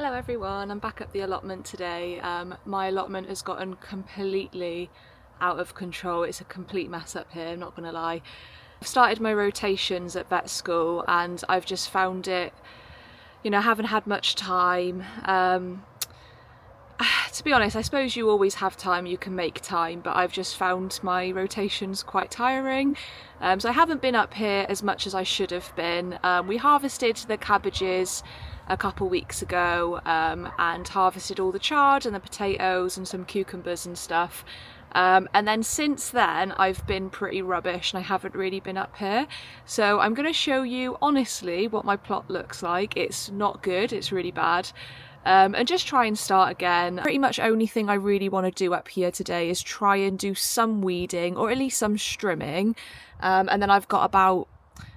Hello everyone, I'm back at the allotment today. My allotment has gotten completely out of control. It's a complete mess up here, I'm not gonna lie. I've started my rotations at vet school and I've just found it, I haven't had much time. To be honest, I suppose you always have time, you can make time, but I've just found my rotations quite tiring. So I haven't been up here as much as I should have been. We harvested the cabbages a couple weeks ago and harvested all the chard and the potatoes and some cucumbers and stuff. And then since then I've been pretty rubbish and I haven't really been up here. So I'm going to show you honestly what my plot looks like. It's not good, it's really bad. And just try and start again. Pretty much only thing I really want to do up here today is try and do some weeding or at least some strimming. And then I've got about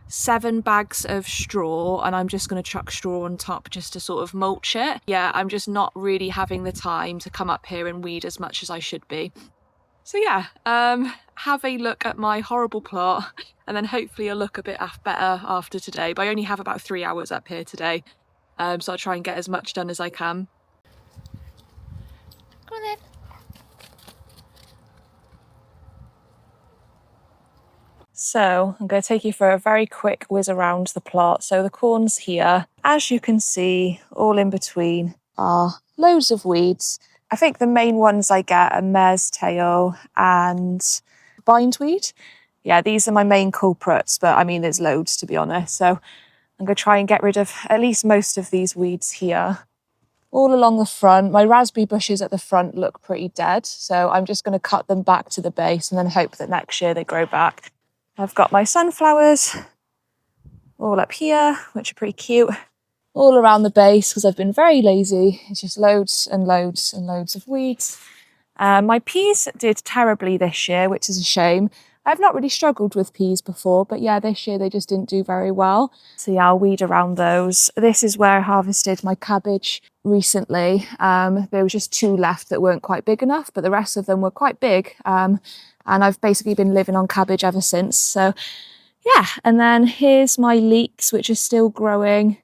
7 bags of straw and I'm just going to chuck straw on top just to sort of mulch it. Yeah, I'm just not really having the time to come up here and weed as much as I should be. So yeah, have a look at my horrible plot and then hopefully you'll look a bit better after today. But I only have about 3 hours up here today. So I'll try and get as much done as I can. Come on then. So I'm going to take you for a very quick whiz around the plot. So the corn's here. As you can see, all in between are loads of weeds. I think the main ones I get are mare's tail and bindweed. Yeah, these are my main culprits, but I mean, there's loads to be honest. So I'm going to try and get rid of at least most of these weeds here. All along the front, my raspberry bushes at the front look pretty dead, so I'm just going to cut them back to the base and then hope that next year they grow back. I've got my sunflowers all up here, which are pretty cute. All around the base, because I've been very lazy, it's just loads and loads and loads of weeds. My peas did terribly this year, which is a shame. I've not really struggled with peas before, but yeah, this year they just didn't do very well. So yeah, I'll weed around those. This is where I harvested my cabbage recently. There was just 2 left that weren't quite big enough, but the rest of them were quite big. And I've basically been living on cabbage ever since. So yeah, and then here's my leeks, which are still growing.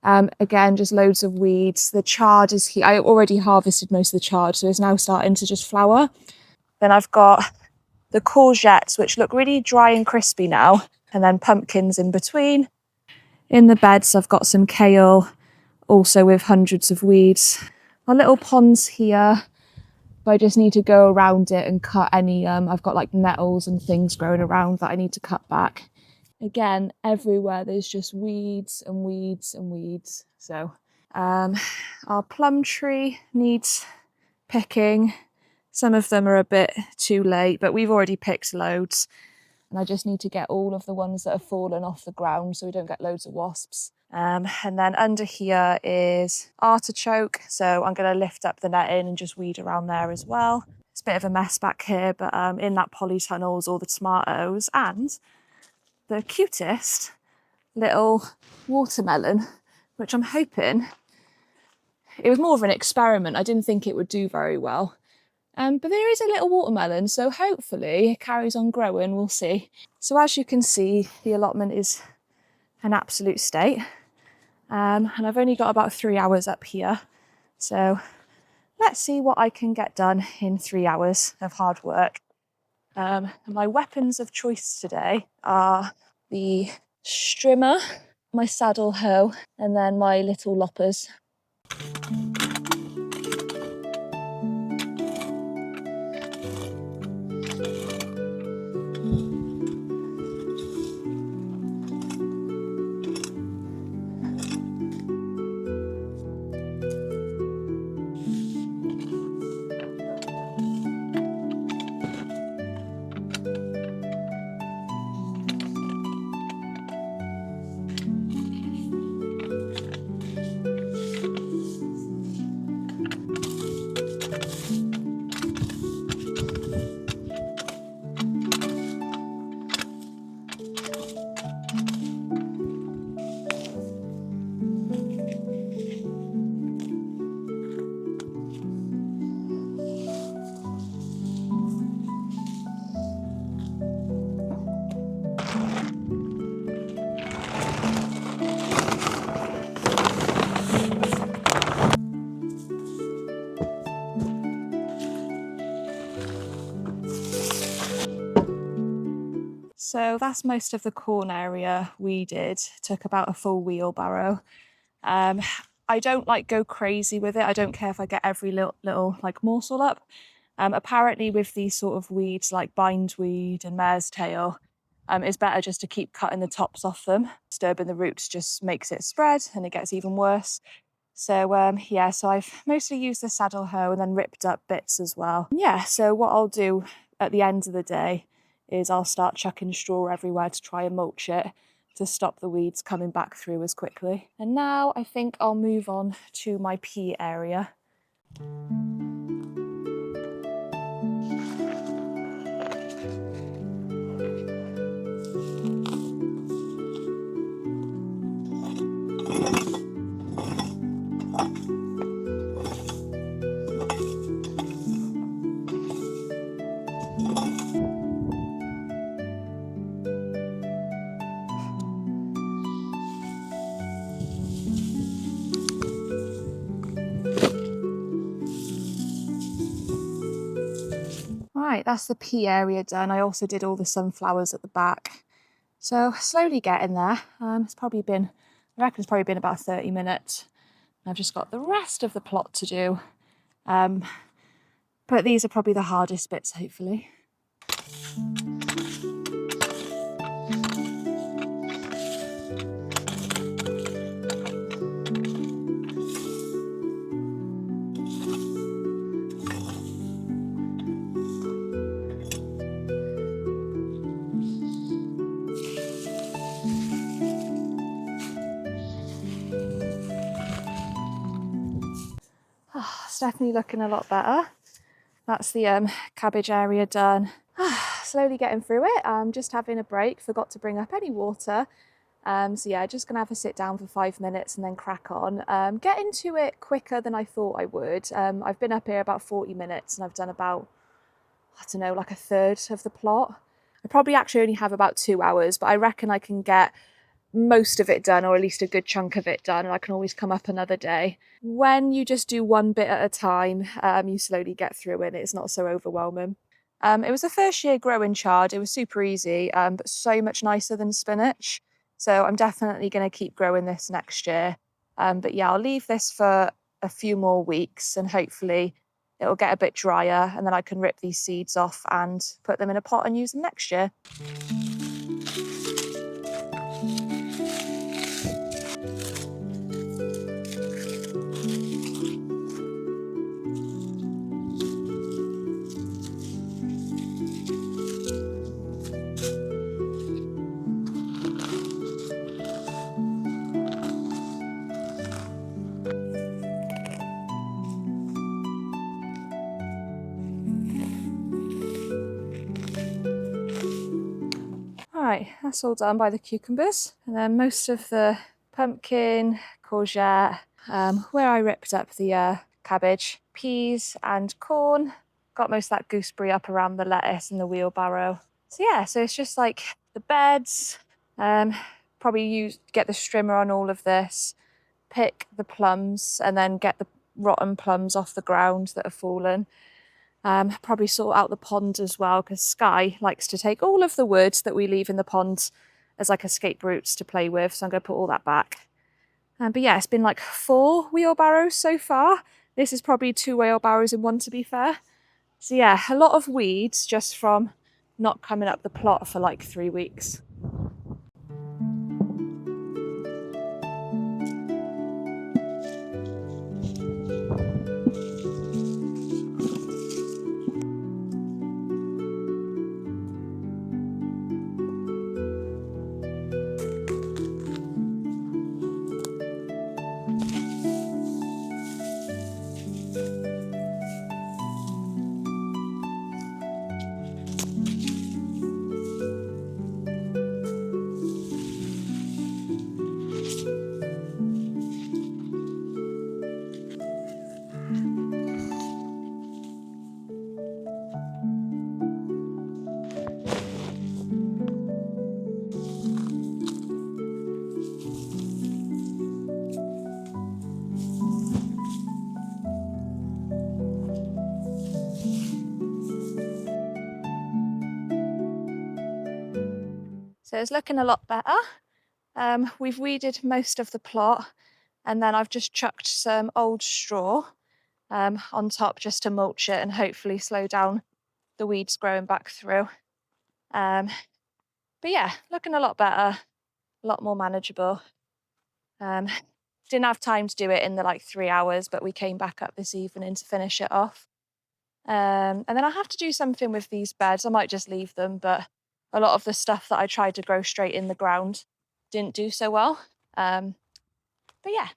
Again, just loads of weeds. The chard is here. I already harvested most of the chard, so it's now starting to just flower. Then I've got the courgettes, which look really dry and crispy now, and then pumpkins in between. In the beds, I've got some kale, also with hundreds of weeds. My little ponds here, but I just need to go around it and cut any, I've got like nettles and things growing around that I need to cut back. Again, everywhere there's just weeds and weeds and weeds. So our plum tree needs picking. Some of them are a bit too late, but we've already picked loads. And I just need to get all of the ones that have fallen off the ground so we don't get loads of wasps. And then under here is artichoke. So I'm going to lift up the netting and just weed around there as well. It's a bit of a mess back here, but in that polytunnel is all the tomatoes and the cutest little watermelon, which I'm hoping, it was more of an experiment. I didn't think it would do very well. But there is a little watermelon, so hopefully it carries on growing, we'll see. So as you can see, the allotment is an absolute state. And I've only got about 3 hours up here. So let's see what I can get done in 3 hours of hard work. My weapons of choice today are the strimmer, my saddle hoe, and then my little loppers. So that's most of the corn area weeded. Took about a full wheelbarrow. I don't like go crazy with it. I don't care if I get every little like morsel up. Apparently with these sort of weeds like bindweed and mare's tail, it's better just to keep cutting the tops off them. Disturbing the roots just makes it spread and it gets even worse. So yeah, so I've mostly used the saddle hoe and then ripped up bits as well. Yeah, so what I'll do at the end of the day is I'll start chucking straw everywhere to try and mulch it to stop the weeds coming back through as quickly. And now I think I'll move on to my pea area. Right, that's the pea area done. I also did all the sunflowers at the back. So slowly getting there. It's probably been, I reckon it's probably been about 30 minutes. I've just got the rest of the plot to do. But these are probably the hardest bits, hopefully. Oh, it's definitely looking a lot better. That's the cabbage area done. Slowly getting through it. I'm just having a break, forgot to bring up any water. So yeah, just gonna have a sit down for 5 minutes and then crack on. Get into it quicker than I thought I would. I've been up here about 40 minutes and I've done about, I don't know, like a third of the plot. I probably actually only have about 2 hours, but I reckon I can get most of it done, or at least a good chunk of it done, and I can always come up another day. When you just do one bit at a time, you slowly get through it. It's not so overwhelming. It was a first year growing chard. It was super easy, but so much nicer than spinach. So I'm definitely going to keep growing this next year. But yeah, I'll leave this for a few more weeks and hopefully it'll get a bit drier and then I can rip these seeds off and put them in a pot and use them next year. Right, that's all done by the cucumbers. And then most of the pumpkin, courgette, where I ripped up the cabbage, peas and corn. Got most of that gooseberry up around the lettuce and the wheelbarrow. So yeah, so it's just like the beds, probably get the strimmer on all of this, pick the plums and then get the rotten plums off the ground that have fallen. Probably sort out the pond as well, because Sky likes to take all of the wood that we leave in the pond as like escape routes to play with. So I'm going to put all that back. But yeah, it's been like 4 wheelbarrows so far. This is probably 2 wheelbarrows in one, to be fair. So yeah, a lot of weeds just from not coming up the plot for like 3 weeks. So it's looking a lot better. We've weeded most of the plot, and then I've just chucked some old straw on top just to mulch it and hopefully slow down the weeds growing back through. But yeah, looking a lot better, a lot more manageable. Didn't have time to do it in the 3 hours, but we came back up this evening to finish it off. And then I have to do something with these beds. I might just leave them, but a lot of the stuff that I tried to grow straight in the ground didn't do so well. But yeah,